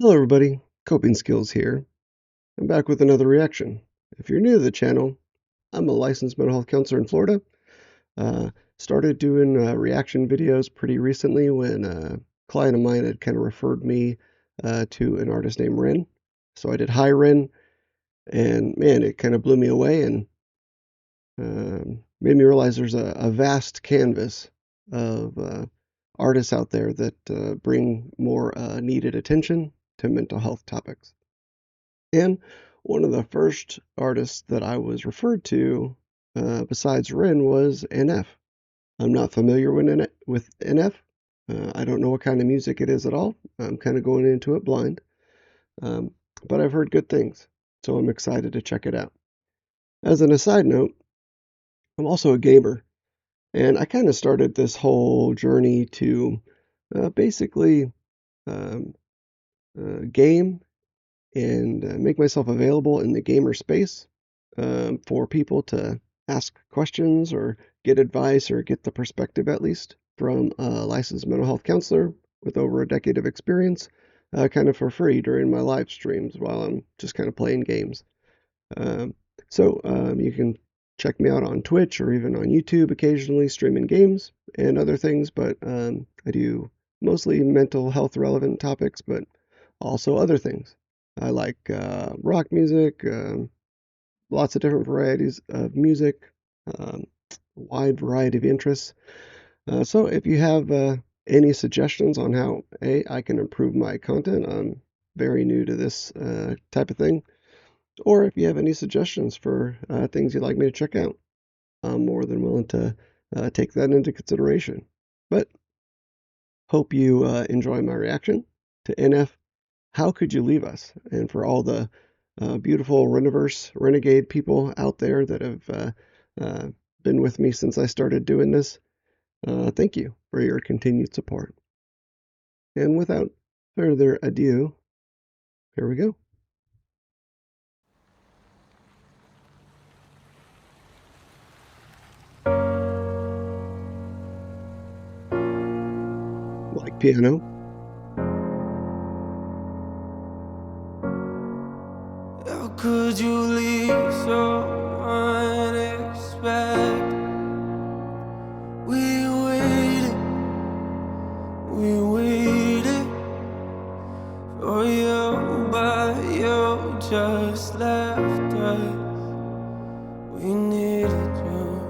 Hello everybody, Coping Skills here. I'm back with another reaction. If you're new to the channel, I'm a licensed mental health counselor in Florida. Started doing reaction videos pretty recently when a client of mine had kind of referred me to an artist named Ren. So I did Hi Ren, and man, it kind of blew me away and made me realize there's a vast canvas of artists out there that bring more needed attention to mental health topics. And one of the first artists that I was referred to, besides Ren, was NF. I'm not familiar with NF. I don't know what kind of music it is at all. I'm kind of going into it blind. Um, but I've heard good things, so I'm excited to check it out. As an aside note, I'm also a gamer, and I kind of started this whole journey to basically um, game and make myself available in the gamer space for people to ask questions or get advice or get the perspective, at least, from a licensed mental health counselor with over a decade of experience, kind of for free during my live streams while I'm just kind of playing games. Um, so you can check me out on Twitch or even on YouTube occasionally, streaming games and other things, but I do mostly mental health relevant topics, but also other things. I like rock music, lots of different varieties of music, um, wide variety of interests. So if you have any suggestions on how I can improve my content, I'm very new to this type of thing. Or if you have any suggestions for things you'd like me to check out, I'm more than willing to take that into consideration. But hope you enjoy my reaction to NF. How could you leave us? And for all the beautiful Reniverse Renegade people out there that have uh, been with me since I started doing this, thank you for your continued support. And without further ado, here we go. Like piano. How could you leave so unexpected? We waited for you, but you just left us. We needed you,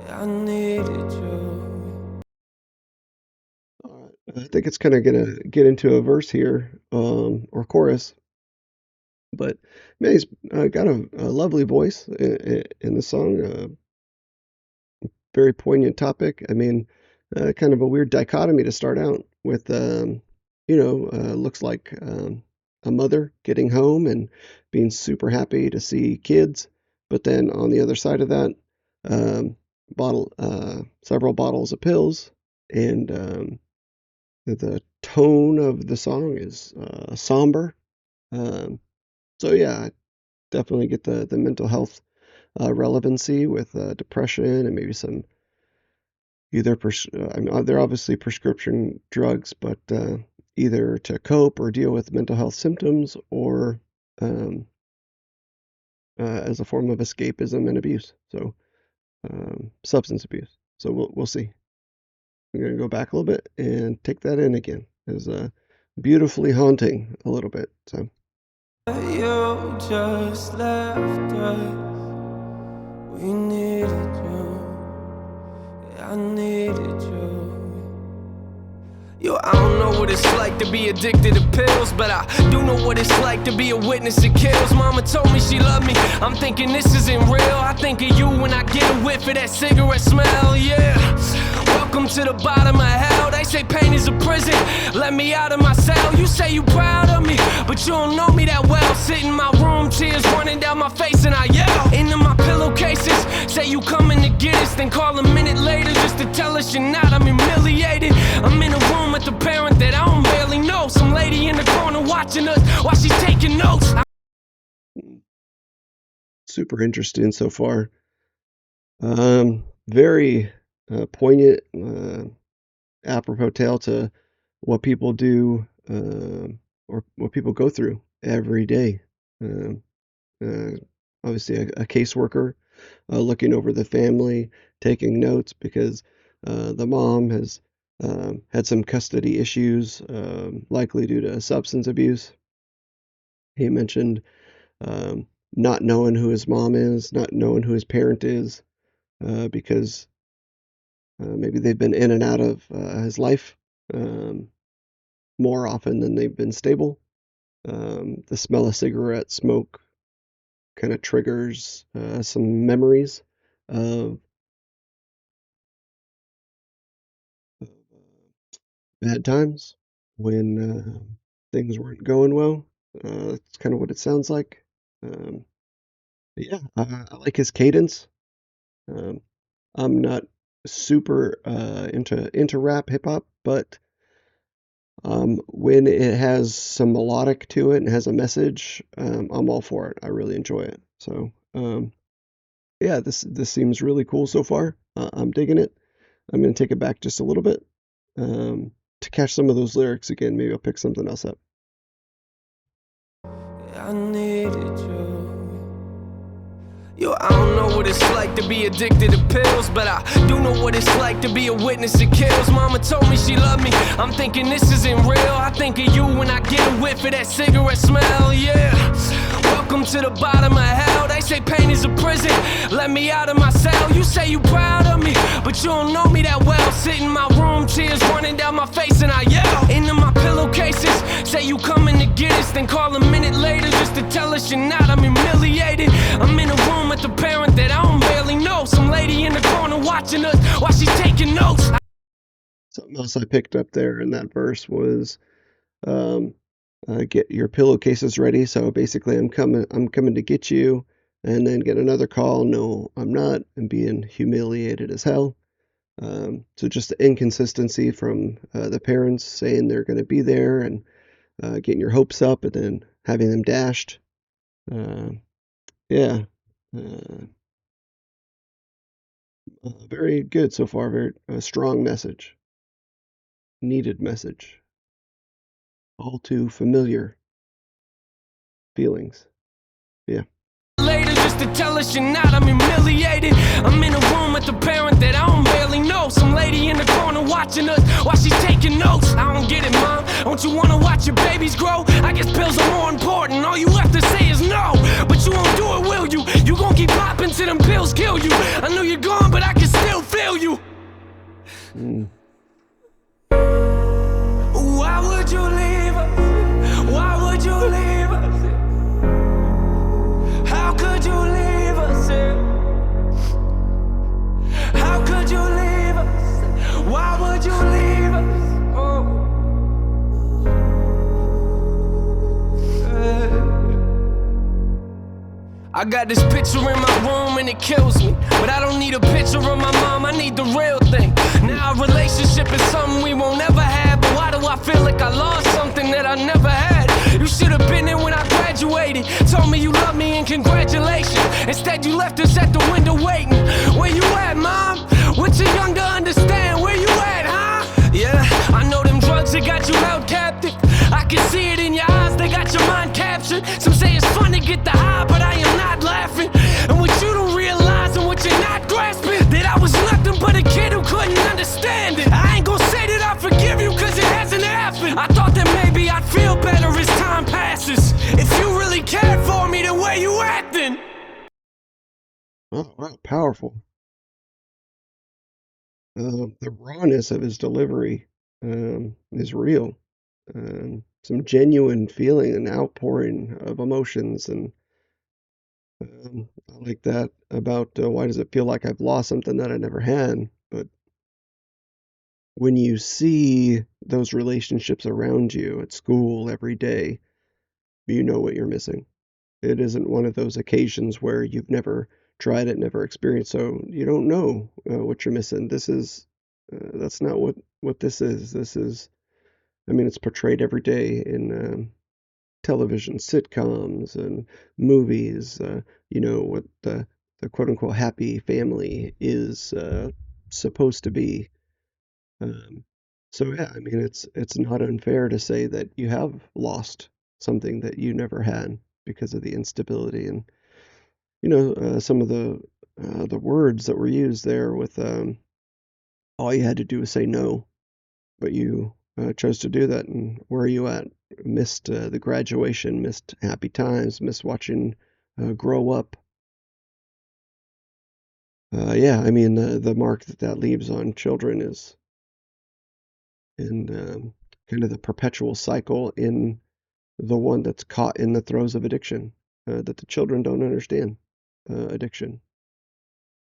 I needed you. I think it's kind of gonna get into a verse here, or chorus, but man, he's got a lovely voice in the song. Very poignant topic. I mean, kind of a weird dichotomy to start out with. Looks like a mother getting home and being super happy to see kids, but then on the other side of that, um, several bottles of pills, and the tone of the song is somber. Um, so yeah, I definitely get the mental health relevancy with depression and maybe some I mean, they're obviously prescription drugs, but either to cope or deal with mental health symptoms or um, as a form of escapism and abuse. So substance abuse. So we'll see. I'm gonna go back a little bit and take that in again. It's beautifully haunting a little bit. So. You just left us. We needed you, I needed you. Yo, I don't know what it's like to be addicted to pills, but I do know what it's like to be a witness to kills. Mama told me she loved me, I'm thinking this isn't real. I think of you when I get a whiff of that cigarette smell, yeah. Welcome to the bottom of hell. They say pain is a prison, let me out of my cell. You say you proud of me, but you don't know me that well. Sit in my room, tears running down my face, and I yell into my pillowcases. Say you coming to get us, then call a minute later just to tell us you're not. I'm humiliated. I'm in a room with a parent that I don't barely know. Some lady in the corner watching us while she's taking notes. Super interesting so far. Very poignant, apropos tale to what people do or what people go through every day. Um, uh, Obviously, a caseworker looking over the family, taking notes because the mom has had some custody issues, likely due to substance abuse. He mentioned not knowing who his mom is, not knowing who his parent is, because maybe they've been in and out of his life um, more often than they've been stable. The smell of cigarette smoke kind of triggers some memories of bad times when things weren't going well. That's kind of what it sounds like. Um, but yeah, I like his cadence. Um, I'm not super into rap hip hop, but when it has some melodic to it and has a message, I'm all for it. I really enjoy it. So yeah, this seems really cool so far. I'm digging it. I'm gonna take it back just a little bit to catch some of those lyrics again. Maybe I'll pick something else up. I needed you. Yo, I don't know what it's like to be addicted to pills, but I do know what it's like to be a witness to kills. Mama told me she loved me. I'm thinking this isn't real. I think of you when I get a whiff of that cigarette smell. Yeah. Welcome to the bottom of hell. They say pain is a prison. Let me out of my cell. You say you proud of me, but you don't know me that well. Sit in my room, tears running down my face, and I yell into my pillowcases. Say you coming to get us, then call a minute later just to tell us you're not. I'm humiliated. I'm in a room with a parent that I don't barely know. Some lady in the corner watching us while she's taking notes. Something else I picked up there in that verse was um, get your pillowcases ready. So basically, I'm coming to get you, and then get another call. No, I'm not, and being humiliated as hell. So just the inconsistency from the parents saying they're going to be there and getting your hopes up, and then having them dashed. Uh, yeah, uh, very good so far. Very strong message, needed message, all too familiar feelings. Yeah. Later just to tell us you're not. I'm humiliated. I'm in a room with a parent that I don't barely know. Some lady in the corner watching us while she's taking notes. I don't get it, mom. Don't you wanna watch your babies grow? I guess pills are more important. All you have to say is no, but you won't do it, will you? You gon' keep popping till them pills kill you. I know you're gone, but I can still feel you. Mm. Why would you leave us? Why would you leave us? How could you leave us? How could you leave us? Why would you leave us? Oh. I got this picture in my room and it kills me, but I don't need a picture of my mom, I need the real thing. Now a relationship is something we won't ever have, but why do I feel like I lost something that I never had? You should have been there when I graduated, told me you love me and congratulations. Instead you left us at the window waiting. Where you at, mom? We're too young to understand. Where you at, huh? Yeah, I know them drugs that got you held captive. I can see it in your eyes, they got your mind captured. Some say it's fun to get the high, but I am not laughing. And what you don't realize and what you're not grasping, that I was nothing but a kid who couldn't understand it. I ain't gonna say that I forgive you cause it hasn't happened. I thought that maybe I'd feel better as time passes. If you really cared for me the way you acting. Oh, wow, powerful. The rawness of his delivery is real. Some genuine feeling and outpouring of emotions, and I like that about why does it feel like I've lost something that I never had? But when you see those relationships around you at school every day, you know what you're missing. It isn't one of those occasions where you've never tried it, never experienced, so you don't know what you're missing. That's not what this is. This is, I mean, it's portrayed every day in television, sitcoms, and movies. What the quote unquote happy family is supposed to be. Um, So yeah, I mean, it's not unfair to say that you have lost something that you never had because of the instability and some of the words that were used there with all you had to do was say no, but you chose to do that. And where are you at? Missed the graduation, missed happy times, missed watching grow up. Yeah, I mean, the mark that that leaves on children is in kind of the perpetual cycle in the one that's caught in the throes of addiction, that the children don't understand addiction.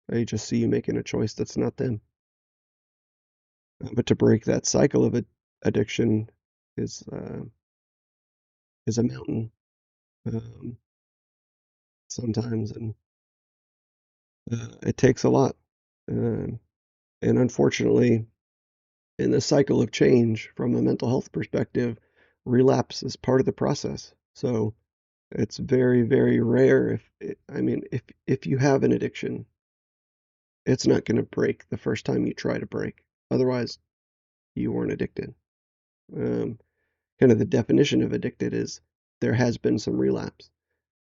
They just see you making a choice that's not them. But to break that cycle of addiction is uh, is a mountain um, sometimes, and it takes a lot. Um, and unfortunately, in the cycle of change from a mental health perspective, relapse is part of the process. So it's very, very rare. I mean, if you have an addiction, it's not going to break the first time you try to break. Otherwise, you weren't addicted. Um, Kind of the definition of addicted is there has been some relapse,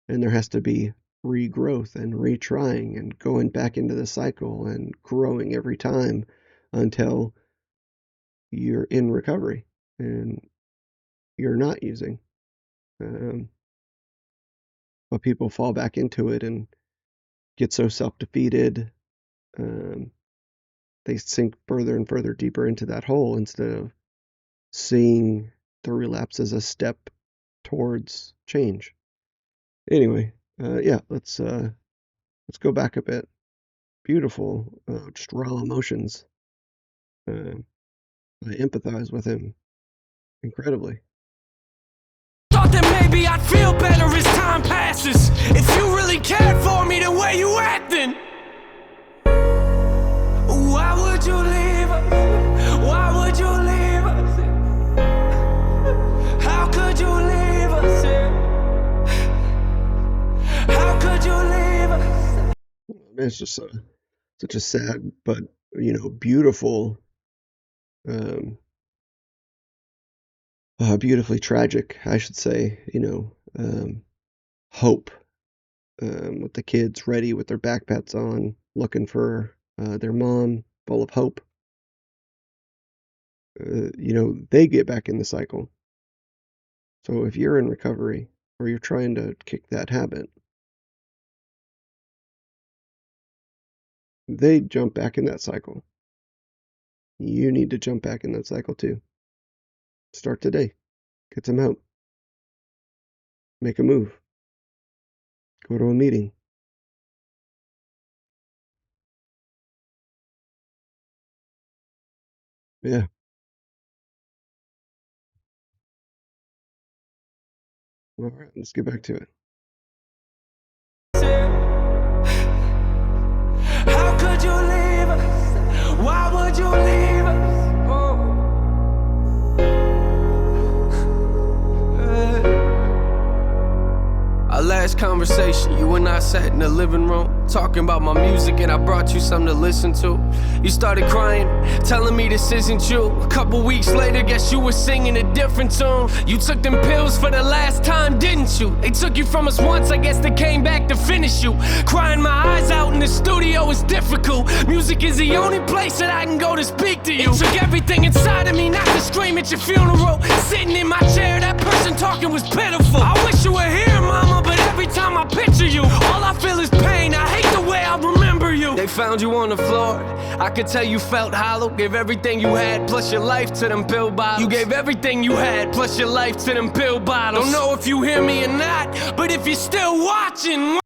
and there has to be regrowth and retrying and going back into the cycle and growing every time until you're in recovery and you're not using. Um, but people fall back into it and get so self-defeated. Um, they sink further and further deeper into that hole instead of seeing the relapse as a step towards change. Anyway, yeah, let's go back a bit. Beautiful, just raw emotions. Uh, I empathize with him incredibly. Thought that maybe I'd feel better as time passes. If you really cared for me the way you acting, why would you leave us? Why would you leave us? How could you leave us? How could you leave us? It's just such a sad but beautiful, um, beautifully tragic, I should say. Hope with the kids ready with their backpacks on, looking for their mom, full of hope. They get back in the cycle. So if you're in recovery or you're trying to kick that habit, they jump back in that cycle. You need to jump back in that cycle too. Start today. Get some help. Make a move. Go to a meeting. Yeah. All right. Let's get back to it. How could you leave us? Why would you leave us? Our last conversation, you and I sat in the living room, talking about my music, and I brought you something to listen to. You started crying, telling me this isn't you. A couple weeks later, guess you were singing a different tune. You took them pills for the last time, didn't you? They took you from us once, I guess they came back to finish you. Crying my eyes out in the studio is difficult. Music is the only place that I can go to speak to you. It took everything inside of me not to scream at your funeral. Sitting in my chair, that person talking was pitiful. I wish you were here, mama, but every time I picture you, all I feel is pain. I hate the way I remember you. They found you on the floor. I could tell you felt hollow. Gave everything you had, plus your life to them pill bottles. You gave everything you had, plus your life to them pill bottles. Don't know if you hear me or not, but if you're still watching.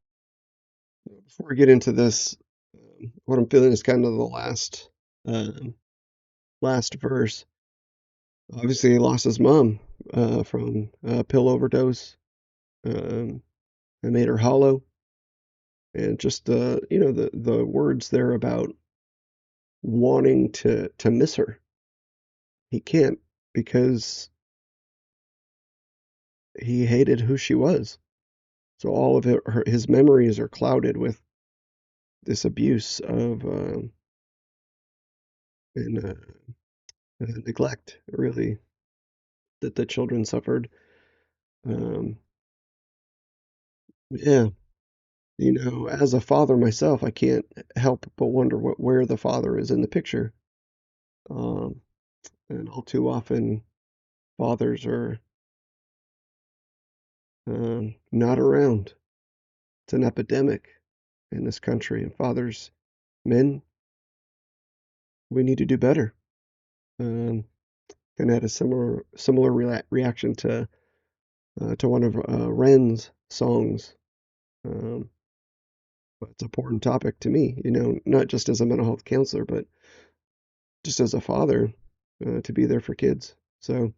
Before we get into this, what I'm feeling is kind of the last verse. Obviously, he lost his mom from a pill overdose. It made her hollow, and just the words there about wanting to miss her. He can't because he hated who she was. So all of his memories are clouded with this abuse of and neglect, really, that the children suffered. Um, yeah, as a father myself, I can't help but wonder where the father is in the picture. Um, and all too often, fathers are not around. It's an epidemic in this country, and fathers, men, we need to do better. Um, and I had a similar reaction to one of Ren's songs. Um, but it's an important topic to me, not just as a mental health counselor, but just as a father, to be there for kids. So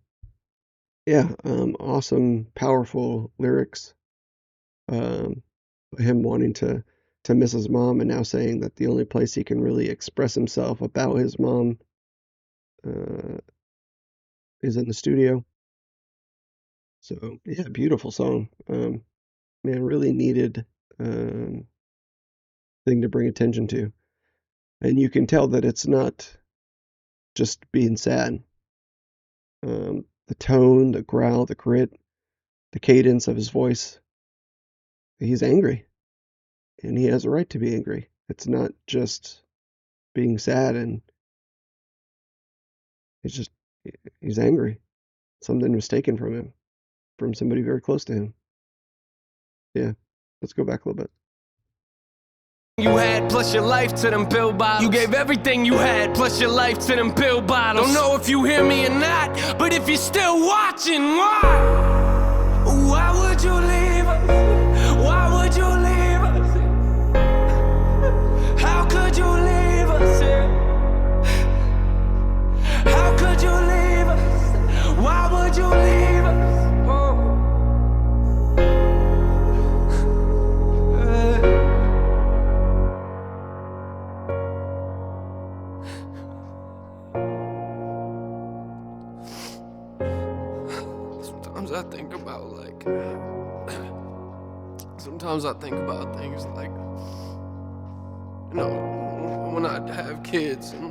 yeah, awesome, powerful lyrics. Um, him wanting to miss his mom and now saying that the only place he can really express himself about his mom uh, is in the studio. So yeah, beautiful song. Man, really needed um, thing to bring attention to, and you can tell that it's not just being sad. The tone, the growl, the grit, the cadence of his voice. He's angry, and he has a right to be angry. It's not just being sad, and he's just he's angry. Something was taken from him, from somebody very close to him. Yeah, let's go back a little bit. You had plus your life to them pill bottles. You gave everything you had plus your life to them pill bottles. Don't know if you hear me or not, but if you're still watching, why? Why would you leave us? Why would you leave us? How could you leave us? How could you leave us? Why would you leave us? I think about sometimes I think about things like, when I have kids and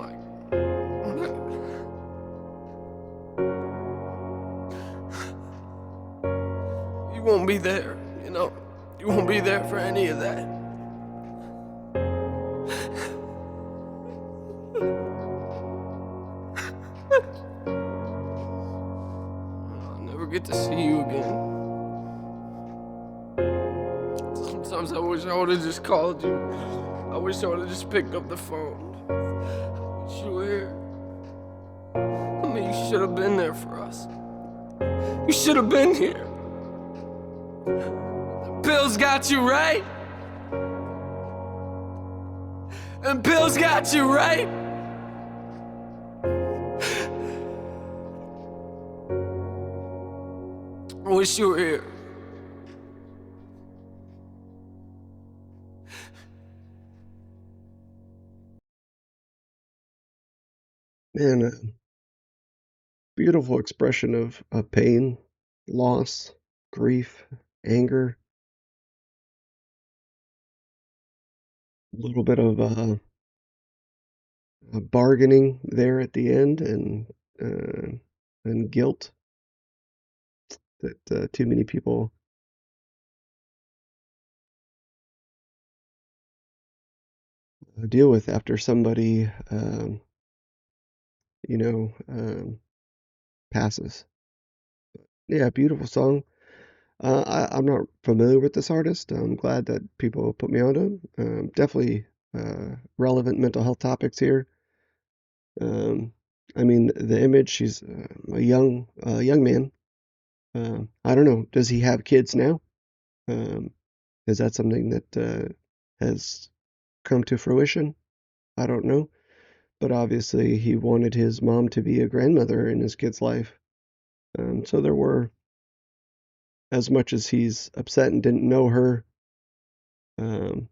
you won't be there, you won't be there for any of that. I'll never get to see you again. Sometimes I wish I would have just called you. I wish I would have just picked up the phone. I wish you were here. I mean, you should have been there for us. You should have been here. The pills got you right. And pills got you right. I wish you were here. Man, a beautiful expression of pain, loss, grief, anger, a little bit of bargaining there at the end, uh, and guilt that too many people deal with after somebody, you know, um, passes. Yeah, beautiful song. I'm not familiar with this artist. I'm glad that people put me on to him. Definitely relevant mental health topics here. Um, I mean, the image. She's a young man. I don't know. Does he have kids now? Um, is that something that has come to fruition? I don't know. But obviously, he wanted his mom to be a grandmother in his kid's life. So there were, as much as he's upset and didn't know her, um,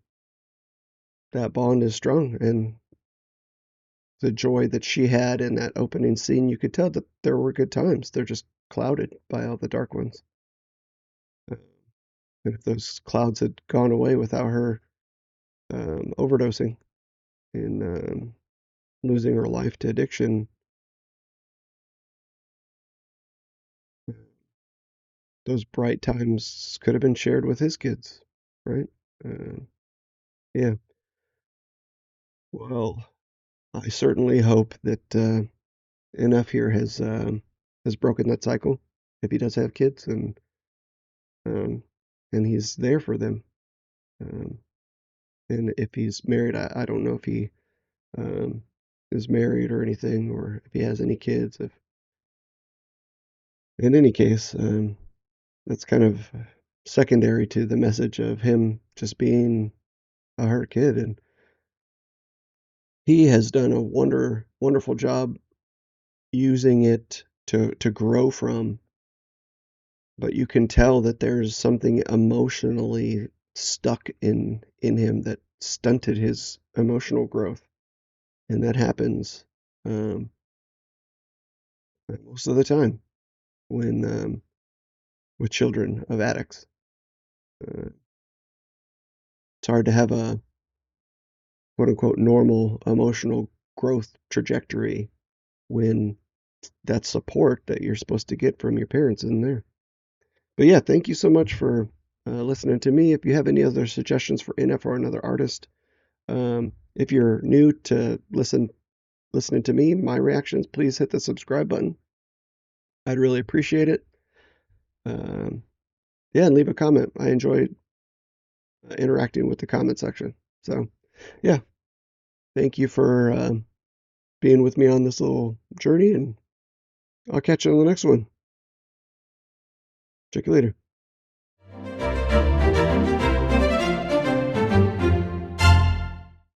that bond is strong. And the joy that she had in that opening scene, you could tell that there were good times. They're just clouded by all the dark ones. Uh, And if those clouds had gone away without her overdosing and losing her life to addiction, those bright times could have been shared with his kids, right? Yeah. Well, I certainly hope that enough here has broken that cycle. If he does have kids, um, and he's there for them. Um, and if he's married, I don't know if he um, is married or anything, or if he has any kids. If in any case, that's kind of secondary to the message of him just being a hurt kid, and he has done a wonderful job using it to grow from. But you can tell that there's something emotionally stuck in him that stunted his emotional growth, and that happens um, most of the time when with children of addicts. Uh, it's hard to have a quote unquote normal emotional growth trajectory when that support that you're supposed to get from your parents isn't there. But yeah, thank you so much for listening to me. If you have any other suggestions for NF or another artist, if you're new to listening to me, my reactions, please hit the subscribe button. I'd really appreciate it. Um, yeah, and leave a comment. I enjoy interacting with the comment section. So yeah, thank you for being with me on this little journey, and I'll catch you on the next one. Check you later.